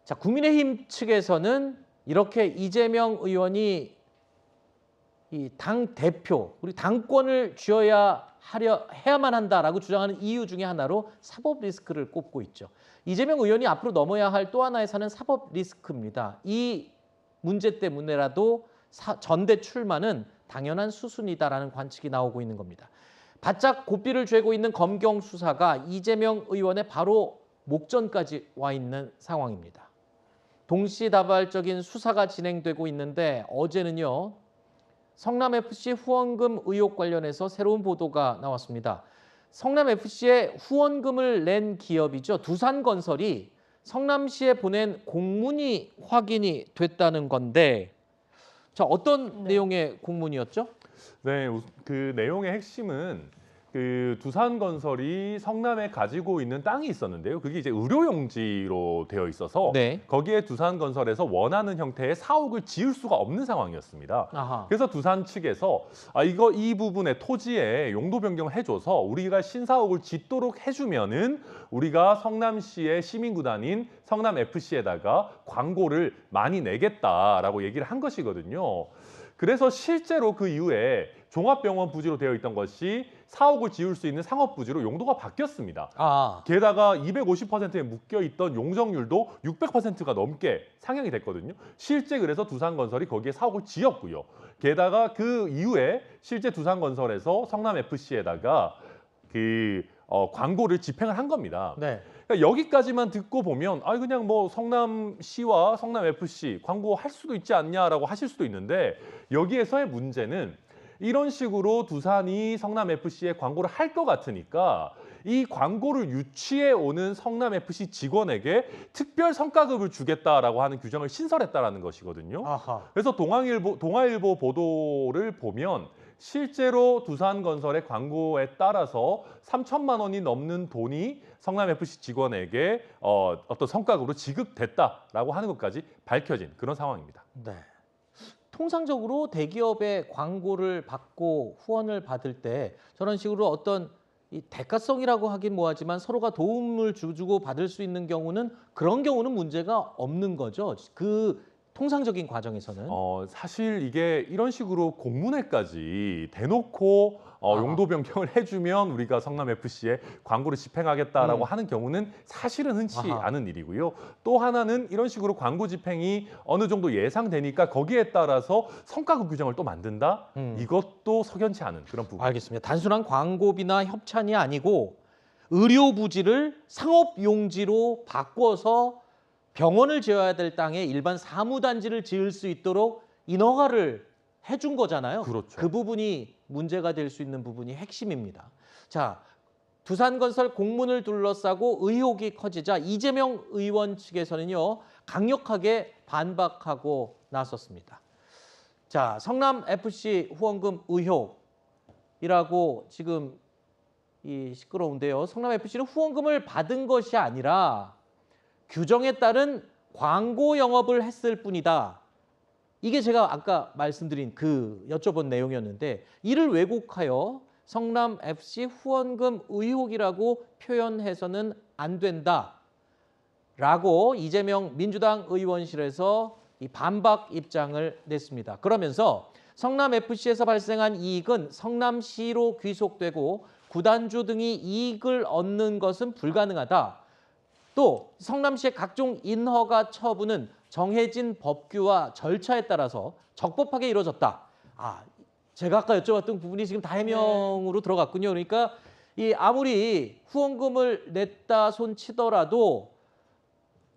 자, 국민의힘 측에서는 이렇게 이재명 의원이 이 당 대표, 우리 당권을 해야만 한다라고 주장하는 이유 중에 하나로 사법 리스크를 꼽고 있죠. 이재명 의원이 앞으로 넘어야 할 또 하나의 산은 사법 리스크입니다. 이 문제 때문에라도 전대 출마는 당연한 수순이다라는 관측이 나오고 있는 겁니다. 바짝 고삐를 죄고 있는 검경 수사가 이재명 의원의 바로 목전까지 와 있는 상황입니다. 동시다발적인 수사가 진행되고 있는데 어제는요, 성남FC 후원금 의혹 관련해서 새로운 보도가 나왔습니다. 성남FC에 후원금을 낸 기업이죠. 두산건설이 성남시에 보낸 공문이 확인이 됐다는 건데, 자, 어떤 내용의 공문이었죠? 네, 그 내용의 핵심은 그 두산건설이 성남에 가지고 있는 땅이 있었는데요. 그게 이제 의료용지로 되어 있어서 네. 거기에 두산건설에서 원하는 형태의 사옥을 지을 수가 없는 상황이었습니다. 아하. 그래서 두산 측에서 이 부분의 토지에 용도 변경을 해줘서 우리가 신사옥을 짓도록 해주면은 우리가 성남시의 시민구단인 성남FC에다가 광고를 많이 내겠다라고 얘기를 한 것이거든요. 그래서 실제로 그 이후에 종합병원 부지로 되어 있던 것이 사옥을 지을 수 있는 상업부지로 용도가 바뀌었습니다. 게다가 250%에 묶여있던 용적률도 600%가 넘게 상향이 됐거든요. 실제 그래서 두산건설이 거기에 사옥을 지었고요. 게다가 그 이후에 실제 두산건설에서 성남FC에다가 광고를 집행을 한 겁니다. 네. 그러니까 여기까지만 듣고 보면 그냥 뭐 성남시와 성남FC 광고할 수도 있지 않냐라고 하실 수도 있는데, 여기에서의 문제는 이런 식으로 두산이 성남FC에 광고를 할 것 같으니까 이 광고를 유치해 오는 성남FC 직원에게 특별 성과급을 주겠다라고 하는 규정을 신설했다라는 것이거든요. 아하. 그래서 동아일보 보도를 보면 실제로 두산건설의 광고에 따라서 3천만 원이 넘는 돈이 성남FC 직원에게 어떤 성과급으로 지급됐다라고 하는 것까지 밝혀진 그런 상황입니다. 네. 통상적으로 대기업의 광고를 받고 후원을 받을 때 저런 식으로 어떤 이 대가성이라고 하긴 뭐하지만 서로가 도움을 주고 받을 수 있는 경우는, 그런 경우는 문제가 없는 거죠. 그 통상적인 과정에서는. 사실 이게 이런 식으로 공문회까지 대놓고 용도 변경을 해주면 우리가 성남FC에 광고를 집행하겠다라고 하는 경우는 사실은 흔치 않은 일이고요. 또 하나는 이런 식으로 광고 집행이 어느 정도 예상되니까 거기에 따라서 성과급 규정을 또 만든다? 이것도 석연치 않은 그런 부분. 알겠습니다. 단순한 광고비나 협찬이 아니고 의료 부지를 상업용지로 바꿔서 병원을 지어야 될 땅에 일반 사무단지를 지을 수 있도록 인허가를 해준 거잖아요. 그렇죠. 그 부분이 문제가 될 수 있는 부분이 핵심입니다. 자, 두산건설 공문을 둘러싸고 의혹이 커지자 이재명 의원 측에서는요, 강력하게 반박하고 나섰습니다. 자, 성남FC 후원금 의혹이라고 지금 시끄러운데요. 성남FC는 후원금을 받은 것이 아니라 규정에 따른 광고 영업을 했을 뿐이다. 이게 제가 아까 말씀드린 여쭤본 내용이었는데, 이를 왜곡하여 성남FC 후원금 의혹이라고 표현해서는 안 된다라고 이재명 민주당 의원실에서 반박 입장을 냈습니다. 그러면서 성남FC에서 발생한 이익은 성남시로 귀속되고 구단주 등이 이익을 얻는 것은 불가능하다. 또 성남시의 각종 인허가 처분은 정해진 법규와 절차에 따라서 적법하게 이루어졌다. 제가 아까 여쭤봤던 부분이 지금 다 해명으로 들어갔군요. 그러니까 아무리 후원금을 냈다 손 치더라도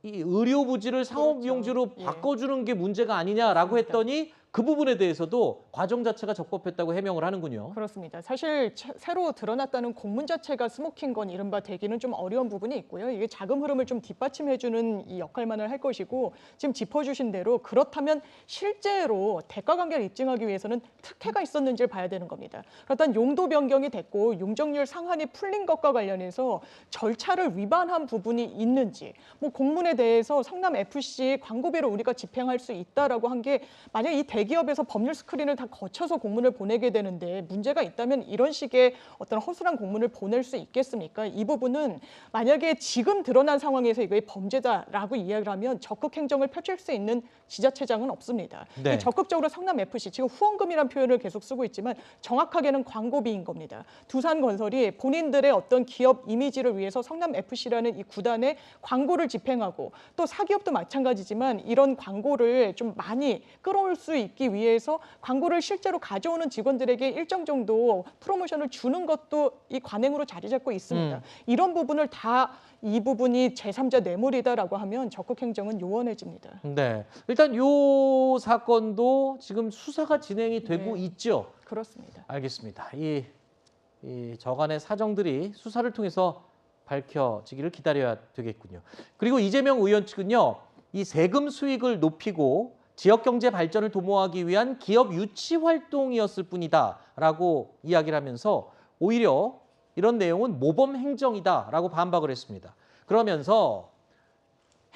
이 의료 부지를 상업용지로 바꿔주는 게 문제가 아니냐라고 했더니 그 부분에 대해서도 과정 자체가 적법했다고 해명을 하는군요. 그렇습니다. 사실 새로 드러났다는 공문 자체가 스모킹건 이른바 되기는 좀 어려운 부분이 있고요. 이게 자금 흐름을 좀 뒷받침해주는 이 역할만을 할 것이고, 지금 짚어주신 대로 그렇다면 실제로 대가 관계를 입증하기 위해서는 특혜가 있었는지를 봐야 되는 겁니다. 그렇다면 용도 변경이 됐고 용적률 상한이 풀린 것과 관련해서 절차를 위반한 부분이 있는지, 뭐 공문에 대해서 성남FC 광고비를 우리가 집행할 수 있다라고 한 게 만약 이 대기업에서 법률 스크린을 다 거쳐서 공문을 보내게 되는데 문제가 있다면 이런 식의 어떤 허술한 공문을 보낼 수 있겠습니까? 이 부분은 만약에 지금 드러난 상황에서 이게 범죄다라고 이야기를 하면 적극 행정을 펼칠 수 있는 지자체장은 없습니다. 네. 이 적극적으로 성남FC, 지금 후원금이라는 표현을 계속 쓰고 있지만 정확하게는 광고비인 겁니다. 두산건설이 본인들의 어떤 기업 이미지를 위해서 성남FC라는 이 구단에 광고를 집행하고 또 사기업도 마찬가지지만 이런 광고를 좀 많이 끌어올 수 있기 위해서 광고를 실제로 가져오는 직원들에게 일정 정도 프로모션을 주는 것도 이 관행으로 자리 잡고 있습니다. 이런 부분을 다 이 부분이 제3자 뇌물이다라고 하면 적극 행정은 요원해집니다. 네. 일단 요 사건도 지금 수사가 진행이 되고 네. 있죠. 그렇습니다. 알겠습니다. 이 저간의 사정들이 수사를 통해서 밝혀지기를 기다려야 되겠군요. 그리고 이재명 의원 측은요, 이 세금 수익을 높이고 지역 경제 발전을 도모하기 위한 기업 유치 활동이었을 뿐이다라고 이야기를 하면서 오히려 이런 내용은 모범 행정이다라고 반박을 했습니다. 그러면서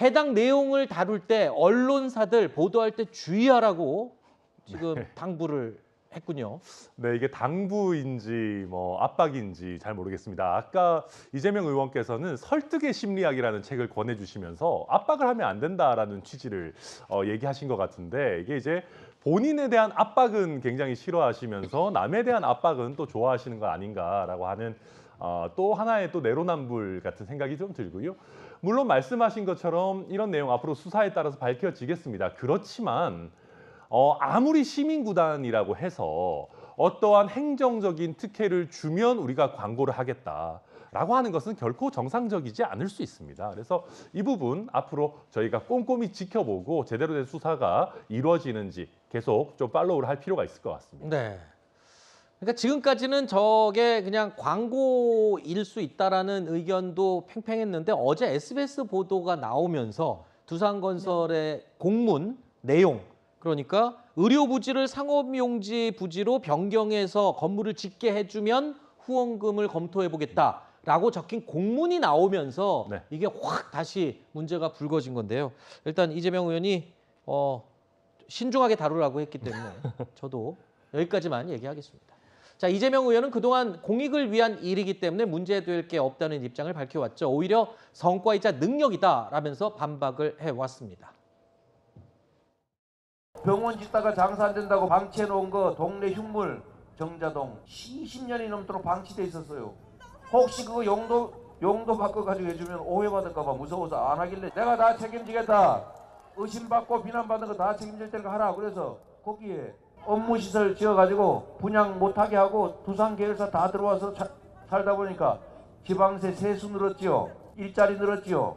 해당 내용을 다룰 때 언론사들 보도할 때 주의하라고 지금 당부를 했군요. 네, 이게 당부인지 뭐 압박인지 잘 모르겠습니다. 아까 이재명 의원께서는 설득의 심리학이라는 책을 권해주시면서 압박을 하면 안 된다라는 취지를 얘기하신 것 같은데, 이게 이제 본인에 대한 압박은 굉장히 싫어하시면서 남에 대한 압박은 또 좋아하시는 거 아닌가라고 하는 또 하나의 또 내로남불 같은 생각이 좀 들고요. 물론 말씀하신 것처럼 이런 내용 앞으로 수사에 따라서 밝혀지겠습니다. 그렇지만 아무리 시민구단이라고 해서 어떠한 행정적인 특혜를 주면 우리가 광고를 하겠다라고 하는 것은 결코 정상적이지 않을 수 있습니다. 그래서 이 부분 앞으로 저희가 꼼꼼히 지켜보고 제대로 된 수사가 이루어지는지 계속 좀 팔로우를 할 필요가 있을 것 같습니다. 네. 그러니까 지금까지는 저게 그냥 광고일 수 있다라는 의견도 팽팽했는데 어제 SBS 보도가 나오면서 두산건설의 공문 내용, 그러니까 의료 부지를 상업용지 부지로 변경해서 건물을 짓게 해주면 후원금을 검토해 보겠다라고 적힌 공문이 나오면서 네. 이게 확 다시 문제가 불거진 건데요. 일단 이재명 의원이 신중하게 다루라고 했기 때문에 저도 여기까지만 얘기하겠습니다. 자, 이재명 의원은 그동안 공익을 위한 일이기 때문에 문제될 게 없다는 입장을 밝혀왔죠. 오히려 성과이자 능력이다라면서 반박을 해왔습니다. 병원 짓다가 장사 안 된다고 방치해 놓은 거 동네 흉물 정자동 20년이 넘도록 방치돼 있었어요. 혹시 그거 용도 바꿔가지고 해주면 오해받을까 봐 무서워서 안 하길래 내가 다 책임지겠다. 의심받고 비난받는 거 다 책임질 테니까 하라. 그래서 거기에 업무시설 지어가지고 분양 못하게 하고 두산 계열사 다 들어와서 살다 보니까 지방세 세수 늘었지요. 일자리 늘었지요.